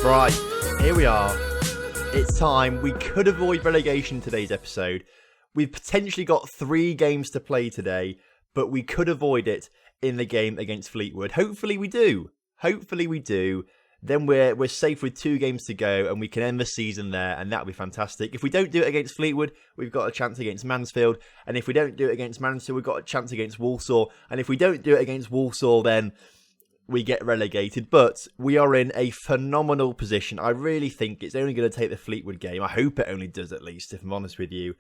Right, here we are. It's time. We could avoid relegation in today's episode. We've potentially got 3 games to play today, but we could avoid it in the game against Fleetwood. Hopefully we do. Then we're safe with 2 games to go and we can end the season there, and that'll be fantastic. If we don't do it against Fleetwood, we've got a chance against Mansfield. And if we don't do it against Mansfield, we've got a chance against Walsall. And if we don't do it against Walsall, then we get relegated. But we are in a phenomenal position. I really think it's only going to take the Fleetwood game. I hope it only does, at least, if I'm honest with you.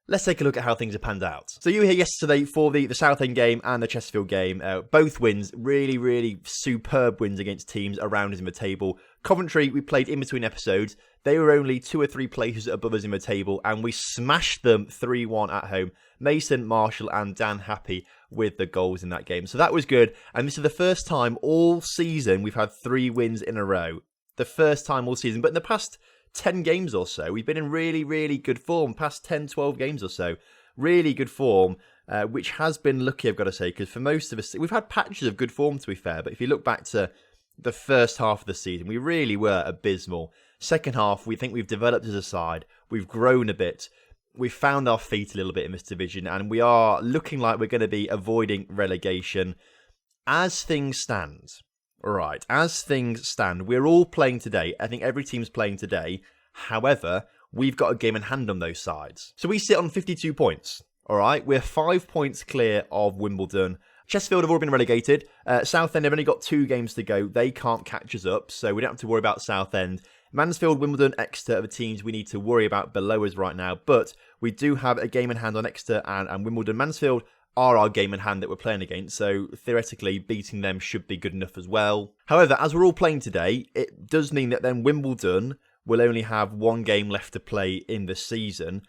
Let's take a look at how things have panned out. So you were here yesterday for the Southend game and the Chesterfield game. Both wins, really superb wins against teams around us in the table. Coventry, we played in between episodes. They were only 2 or 3 places above us in the table, and we smashed them 3-1 at home. Mason, Marshall and Dan Happy with the goals in that game. So that was good. And this is the first time all season we've had 3 wins in a row. The first time all season. But in the past 10 games or so, we've been in really good form. Past 10, 12 games or so. Really good form, which has been lucky, I've got to say, because for most of us, we've had patches of good form, to be fair. But if you look back to the first half of the season, we really were abysmal. Second half, we think we've developed as a side. We've grown a bit. We've found our feet a little bit in this division, and we are looking like we're going to be avoiding relegation as things stand. Right, as things stand, we're all playing today. I think every team's playing today. However, we've got a game in hand on those sides. So we sit on 52 points. All right, we're 5 points clear of Wimbledon. Chesterfield have already been relegated. Southend have only got 2 games to go. They can't catch us up, so we don't have to worry about Southend. Mansfield, Wimbledon, Exeter are the teams we need to worry about below us right now. But we do have a game in hand on Exeter and Wimbledon. Mansfield are our game in hand that we're playing against, so theoretically beating them should be good enough as well. However, as we're all playing today, it does mean that then Wimbledon will only have 1 game left to play in the season.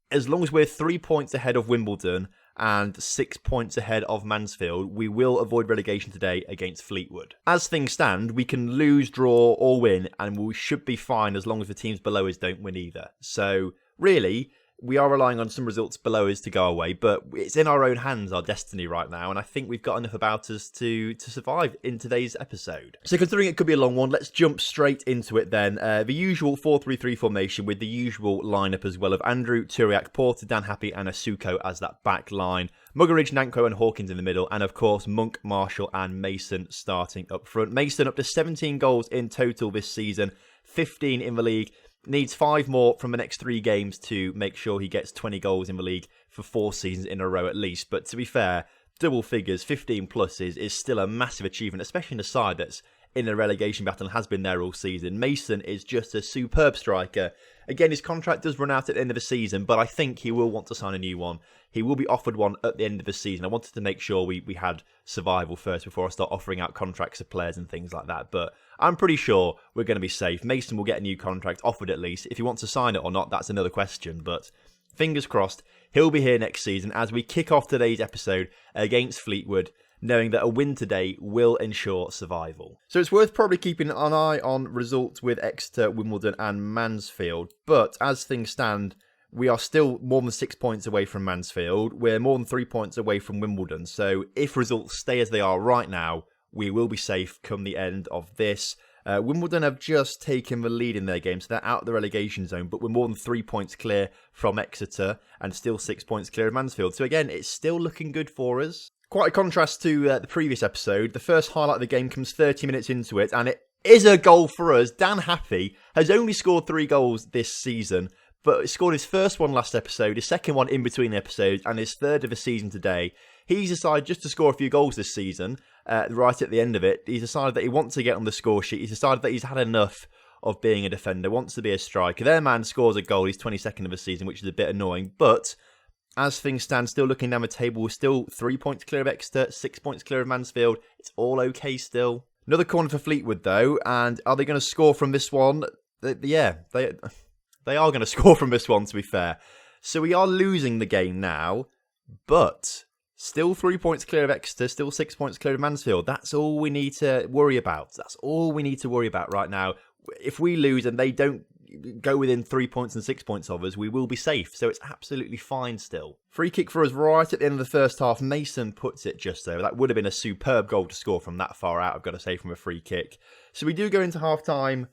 As long as we're 3 points ahead of Wimbledon and 6 points ahead of Mansfield, we will avoid relegation today against Fleetwood. As things stand, we can lose, draw or win, and we should be fine as long as the teams below us don't win either. So really, we are relying on some results below us to go away, but it's in our own hands, our destiny right now, and I think we've got enough about us to survive in today's episode. So considering it could be a long one, let's jump straight into it then. The usual 4-3-3 formation with the usual lineup as well of Andrew, Turiak, Porter, Dan Happy and Asuko as that back line. Muggeridge, Nanko and Hawkins in the middle, and of course Monk, Marshall and Mason starting up front. Mason up to 17 goals in total this season, 15 in the league. Needs 5 more from the next 3 games to make sure he gets 20 goals in the league for 4 seasons in a row at least. But to be fair, double figures, 15 plus is still a massive achievement, especially in a side that's in a relegation battle and has been there all season. Mason is just a superb striker. Again, his contract does run out at the end of the season, but I think he will want to sign a new one. He will be offered one at the end of the season. I wanted to make sure we had survival first before I start offering out contracts to players and things like that. But I'm pretty sure we're going to be safe. Mason will get a new contract, offered at least. If he wants to sign it or not, that's another question. But fingers crossed, he'll be here next season as we kick off today's episode against Fleetwood, knowing that a win today will ensure survival. So it's worth probably keeping an eye on results with Exeter, Wimbledon and Mansfield. But as things stand, we are still more than 6 points away from Mansfield. We're more than 3 points away from Wimbledon. So if results stay as they are right now, we will be safe come the end of this. Wimbledon have just taken the lead in their game, so they're out of the relegation zone, but we're more than 3 points clear from Exeter and still 6 points clear of Mansfield. So again, it's still looking good for us. Quite a contrast to the previous episode. The first highlight of the game comes 30 minutes into it, and it is a goal for us. Dan Happy has only scored 3 goals this season, but he scored his first one last episode, his second one in between the episodes, and his third of the season today. He's decided just to score a few goals this season, right at the end of it. He's decided that he wants to get on the score sheet. He's decided that he's had enough of being a defender, wants to be a striker. Their man scores a goal. He's 22nd of the season, which is a bit annoying. But as things stand, still looking down the table, we're still 3 points clear of Exeter, 6 points clear of Mansfield. It's all okay still. Another corner for Fleetwood, though. And are they going to score from this one? Yeah, they are going to score from this one, to be fair. So we are losing the game now, but still 3 points clear of Exeter, still 6 points clear of Mansfield. That's all we need to worry about. That's all we need to worry about right now. If we lose and they don't go within 3 points and 6 points of us, we will be safe. So it's absolutely fine still. Free kick for us right at the end of the first half. Mason puts it just over. That would have been a superb goal to score from that far out, I've got to say, from a free kick. So we do go into half-time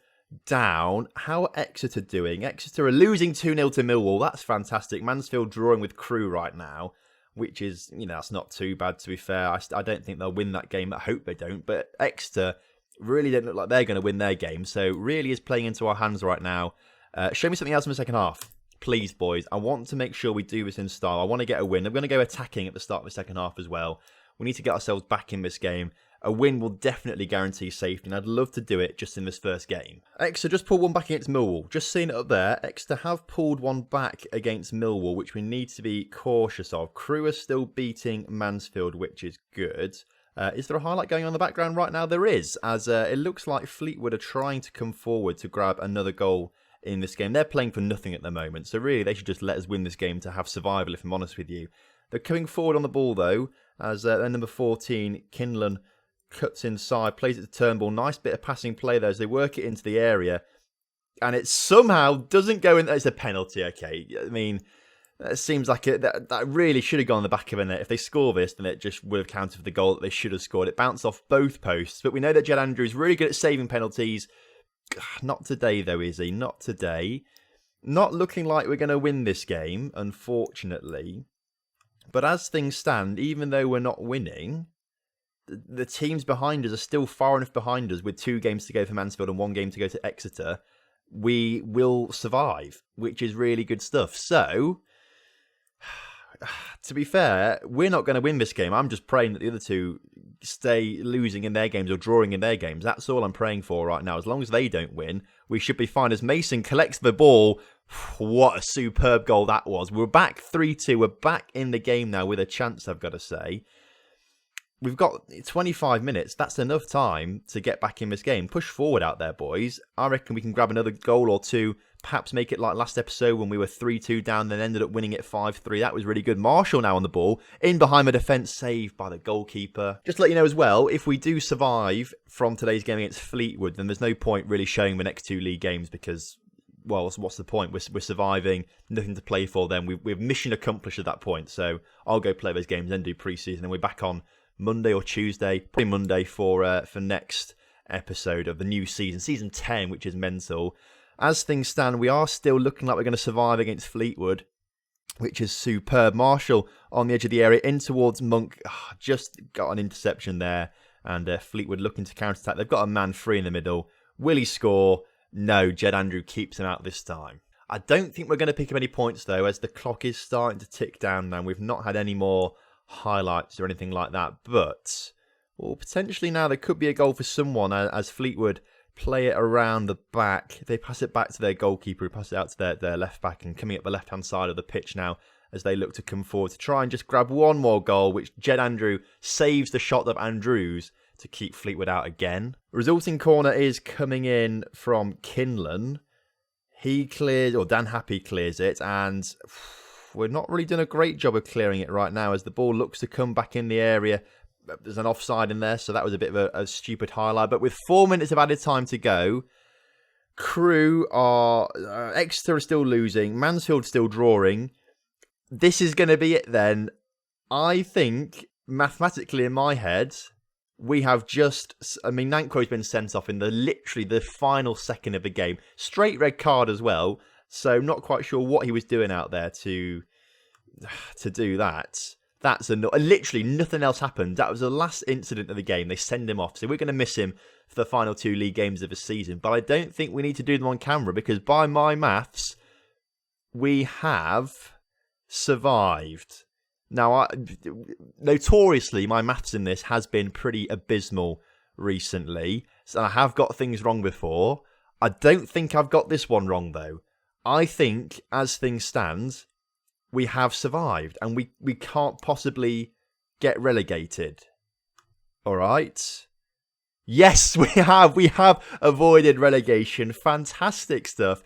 down. How are Exeter doing? Exeter are losing 2-0 to Millwall. That's fantastic. Mansfield drawing with Crewe right now, which is, that's not too bad, to be fair. I don't think they'll win that game. I hope they don't. But Exeter really don't look like they're going to win their game. So really is playing into our hands right now. Show me something else in the second half. Please, boys. I want to make sure we do this in style. I want to get a win. I'm going to go attacking at the start of the second half as well. We need to get ourselves back in this game. A win will definitely guarantee safety, and I'd love to do it just in this first game. Exeter just pulled one back against Millwall. Just seeing it up there, Exeter have pulled one back against Millwall, which we need to be cautious of. Crewe are still beating Mansfield, which is good. Is there a highlight going on in the background right now? There is, as it looks like Fleetwood are trying to come forward to grab another goal in this game. They're playing for nothing at the moment, so really they should just let us win this game to have survival, if I'm honest with you. They're coming forward on the ball, though, as number 14, Kinlan, cuts inside, plays it to Turnbull. Nice bit of passing play there as they work it into the area. And it somehow doesn't go in. It's a penalty, okay. I mean, it seems like that really should have gone in the back of the net. If they score this, then it just would have counted for the goal that they should have scored. It bounced off both posts. But we know that Jed Andrews is really good at saving penalties. Not today, though, is he? Not today. Not looking like we're going to win this game, unfortunately. But as things stand, even though we're not winning, the teams behind us are still far enough behind us with 2 games to go for Mansfield and 1 game to go to Exeter. We will survive, which is really good stuff. So, to be fair, we're not going to win this game. I'm just praying that the other 2 stay losing in their games or drawing in their games. That's all I'm praying for right now. As long as they don't win, we should be fine. As Mason collects the ball, what a superb goal that was. We're back 3-2. We're back in the game now with a chance, I've got to say. We've got 25 minutes. That's enough time to get back in this game. Push forward out there, boys. I reckon we can grab another goal or 2. Perhaps make it like last episode when we were 3-2 down, then ended up winning it 5-3. That was really good. Marshall now on the ball. In behind the defence, saved by the goalkeeper. Just to let you know as well, if we do survive from today's game against Fleetwood, then there's no point really showing the next 2 league games because, well, what's the point? We're surviving, nothing to play for then. We're mission accomplished at that point. So I'll go play those games, then do pre-season, and we're back on Monday or Tuesday, probably Monday for next episode of the new season 10, which is mental. As things stand, we are still looking like we're going to survive against Fleetwood, which is superb. Marshall on the edge of the area, in towards Monk, just got an interception there, and Fleetwood looking to counter-attack. They've got a man free in the middle. Will he score? No, Jed Andrew keeps him out this time. I don't think we're going to pick up any points, though, as the clock is starting to tick down now. We've not had any more highlights or anything like that, but potentially now there could be a goal for someone as Fleetwood play it around the back. They pass it back to their goalkeeper, who passes it out to their left back, and coming up the left hand side of the pitch now as they look to come forward to try and just grab one more goal, which Jed Andrew saves the shot of Andrews to keep Fleetwood out again. Resulting corner is coming in from Kinlan. He clears, or Dan Happy clears it, and we're not really doing a great job of clearing it right now as the ball looks to come back in the area. There's an offside in there, so that was a bit of a stupid highlight. But with 4 minutes of added time to go, Crewe are... Exeter are still losing. Mansfield still drawing. This is going to be it then. I think, mathematically in my head, we have just... I mean, Nankro's been sent off in literally the final second of the game. Straight red card as well. So not quite sure what he was doing out there to do that. That's literally nothing else happened. That was the last incident of the game. They send him off. So we're going to miss him for the final 2 league games of the season. But I don't think we need to do them on camera because by my maths, we have survived. Now, notoriously, my maths in this has been pretty abysmal recently. So I have got things wrong before. I don't think I've got this one wrong, though. I think, as things stand, we have survived and we can't possibly get relegated. All right. Yes, we have. We have avoided relegation. Fantastic stuff.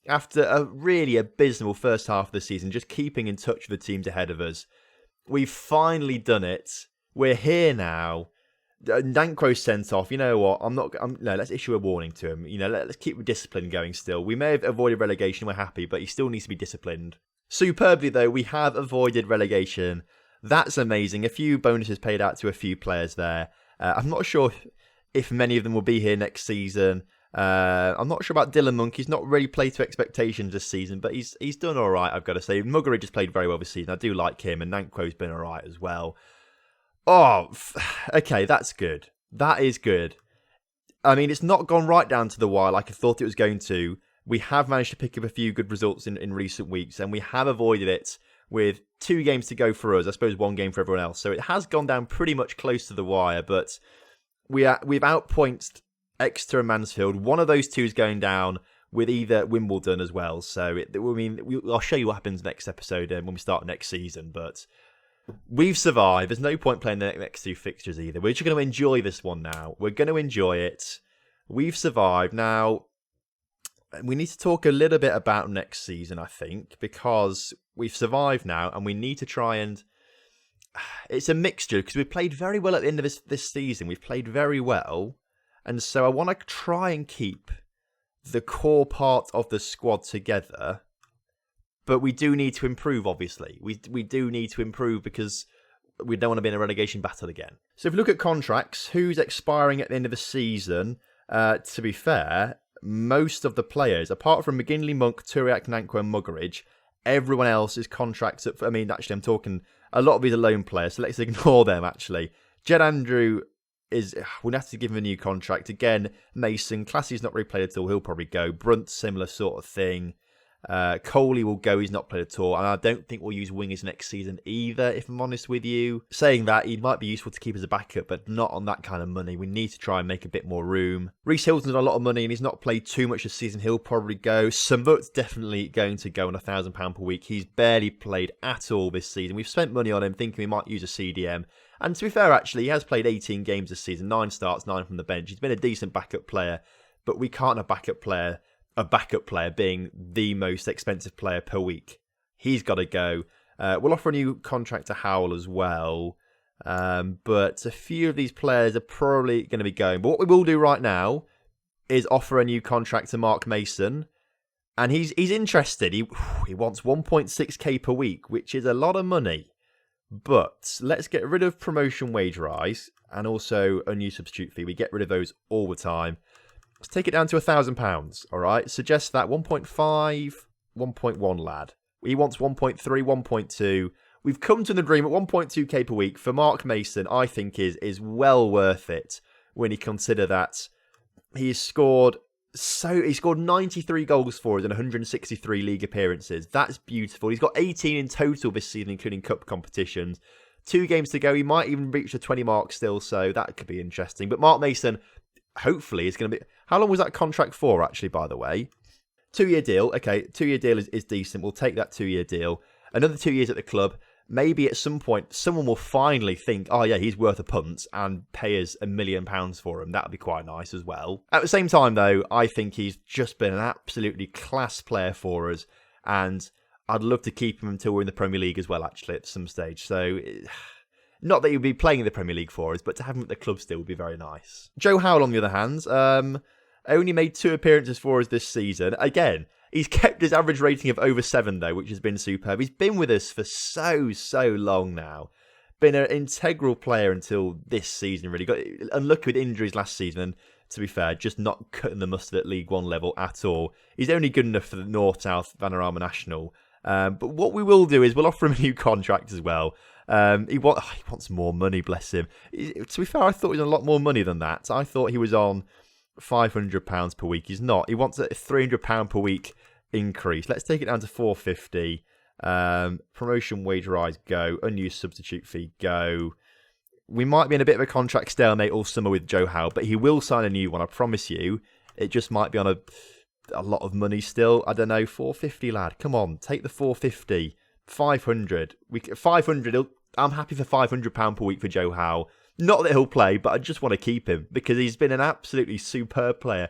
After a really abysmal first half of the season, just keeping in touch with the teams ahead of us. We've finally done it. We're here now. Nankro's sent off. You know what? No, let's issue a warning to him. Let's keep the discipline going still. We may have avoided relegation. We're happy, but he still needs to be disciplined. Superbly, though, we have avoided relegation. That's amazing. A few bonuses paid out to a few players there. I'm not sure if many of them will be here next season. I'm not sure about Dylan Monk. He's not really played to expectations this season, but he's done all right, I've got to say. Muggeridge has played very well this season. I do like him, and Nankwo's been all right as well. Oh, okay, that's good. That is good. I mean, it's not gone right down to the wire like I thought it was going to. We have managed to pick up a few good results in recent weeks, and we have avoided it with 2 games to go for us. I suppose 1 game for everyone else. So it has gone down pretty much close to the wire, but we've outpointed Exeter and Mansfield. One of those 2 is going down with either Wimbledon as well. So, I'll show you what happens next episode when we start next season, but we've survived. There's no point playing the next 2 fixtures either. We're just going to enjoy this one now. We're going to enjoy it. We've survived. Now, we need to talk a little bit about next season, I think, because we've survived now and we need to try and... It's a mixture because we've played very well at the end of this season. We've played very well. And so I want to try and keep the core part of the squad together. But we do need to improve, obviously. We do need to improve because we don't want to be in a relegation battle again. So if we look at contracts, who's expiring at the end of the season, to be fair, most of the players, apart from McGinley, Monk, Turiak, Nankwo and Muggeridge, everyone else is contracts up for, actually I'm talking, a lot of these are loan players, so let's ignore them actually. Jed Andrew we'll have to give him a new contract. Again, Mason, Classy's not really played at all, he'll probably go. Brunt, similar sort of thing. Coley will go, he's not played at all, and I don't think we'll use wingers next season either, if I'm honest with you. Saying that, he might be useful to keep as a backup, but not on that kind of money. We need to try and make a bit more room. Reece Hilton's on a lot of money and he's not played too much this season, he'll probably go. Samut's definitely going to go on £1,000 per week. He's barely played at all this season. We've spent money on him thinking we might use a CDM, and to be fair actually, he has played 18 games this season, 9 starts, 9 from the bench. He's been a decent backup player, but we can't have a backup player being the most expensive player per week. He's got to go. We'll offer a new contract to Howell as well. But a few of these players are probably going to be going. But what we will do right now is offer a new contract to Mark Mason. And he's interested. He wants 1.6k per week, which is a lot of money. But let's get rid of promotion wage rise and also a new substitute fee. We get rid of those all the time. Let's take it down to £1,000, all right? Suggest that 1.5, 1.1 lad. He wants 1.3, 1.2. We've come to an agreement, 1.2k per week for Mark Mason, I think is well worth it when you consider that he's scored 93 goals for us in 163 league appearances. That's beautiful. He's got 18 in total this season, including cup competitions. 2 games to go. He might even reach the 20 mark still, so that could be interesting. But Mark Mason, hopefully, is going to be... How long was that contract for, actually, by the way? 2-year deal. Okay, 2-year deal is decent. We'll take that 2-year deal. Another 2 years at the club. Maybe at some point, someone will finally think, oh yeah, he's worth a punt, and pay us £1 million for him. That would be quite nice as well. At the same time, though, I think he's just been an absolutely class player for us, and I'd love to keep him until we're in the Premier League as well, actually, at some stage. So... Not that he'll be playing in the Premier League for us, but to have him at the club still would be very nice. Joe Howell, on the other hand, only made 2 appearances for us this season. Again, he's kept his average rating of over 7, though, which has been superb. He's been with us for so long now. Been an integral player until this season, really. Got unlucky with injuries last season, and to be fair, just not cutting the mustard at League One level at all. He's only good enough for the North-South Vanarama National. But what we will do is we'll offer him a new contract as well. He wants more money, bless him. To be fair, I thought he was on a lot more money than that. I thought he was on £500 per week. He's not. He wants a £300 per week increase. Let's take it down to £450. Promotion wage rise, go. Unused substitute fee, go. We might be in a bit of a contract stalemate all summer with Joe Howe, but he will sign a new one, I promise you. It just might be on a lot of money still. I don't know, £450, lad. Come on, take the £450. 500. 500. I'm happy for £500 per week for Joe Howe. Not that he'll play, but I just want to keep him because he's been an absolutely superb player.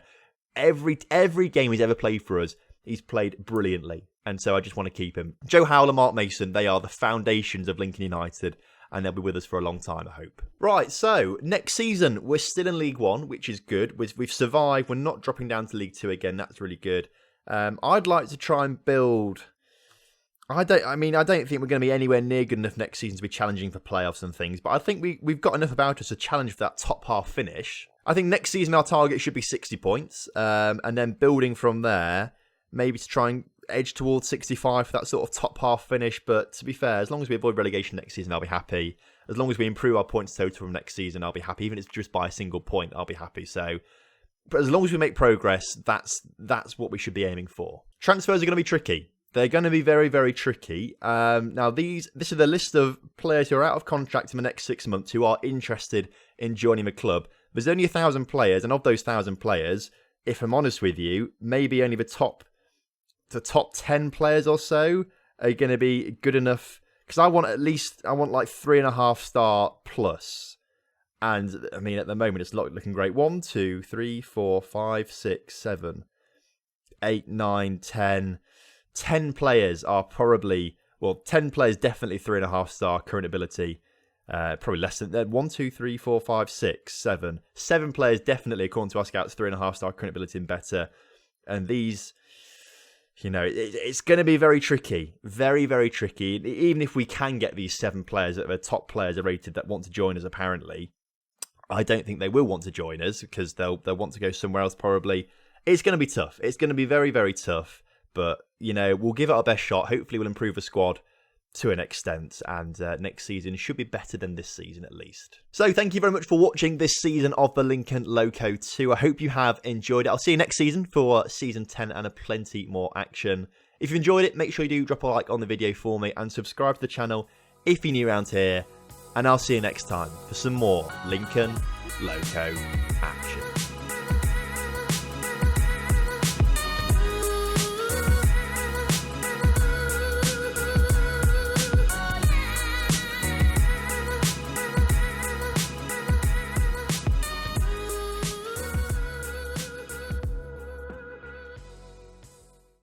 Every game he's ever played for us, he's played brilliantly. And so I just want to keep him. Joe Howell and Mark Mason, they are the foundations of Lincoln United, and they'll be with us for a long time, I hope. Right, so next season, we're still in League One, which is good. We've survived. We're not dropping down to League Two again. That's really good. I'd like to try and build... I don't think we're going to be anywhere near good enough next season to be challenging for playoffs and things, but I think we've got enough about us to challenge for that top half finish. I think next season our target should be 60 points, and then building from there, maybe to try and edge towards 65 for that sort of top half finish. But to be fair, as long as we avoid relegation next season, I'll be happy. As long as we improve our points total from next season, I'll be happy. Even if it's just by a single point, I'll be happy. So, but as long as we make progress, that's what we should be aiming for. Transfers are going to be tricky. They're going to be very, very tricky. Now, this is the list of players who are out of contract in the next 6 months who are interested in joining the club. There's only 1,000 players, and of those 1,000 players, if I'm honest with you, maybe only the top 10 players or so are going to be good enough. Because I want like 3.5 star plus. And I mean, at the moment, it's not looking great. 1, 2, 3, 4, 5, 6, 7, 8, 9, 10. 10 players are probably, 10 players definitely 3.5 star current ability. Probably less than that. 1, 2, 3, 4, 5, 6, 7. 7 players definitely, according to our scouts, 3.5 star current ability and better. And these, it's going to be very tricky. Very, very tricky. Even if we can get these 7 players that are top players are rated that want to join us, apparently, I don't think they will want to join us because they'll want to go somewhere else probably. It's going to be tough. It's going to be very, very tough. But, we'll give it our best shot. Hopefully we'll improve the squad to an extent. And next season should be better than this season at least. So thank you very much for watching this season of the Lincoln Loco 2. I hope you have enjoyed it. I'll see you next season for season 10 and a plenty more action. If you enjoyed it, make sure you do drop a like on the video for me and subscribe to the channel if you're new around here. And I'll see you next time for some more Lincoln Loco action.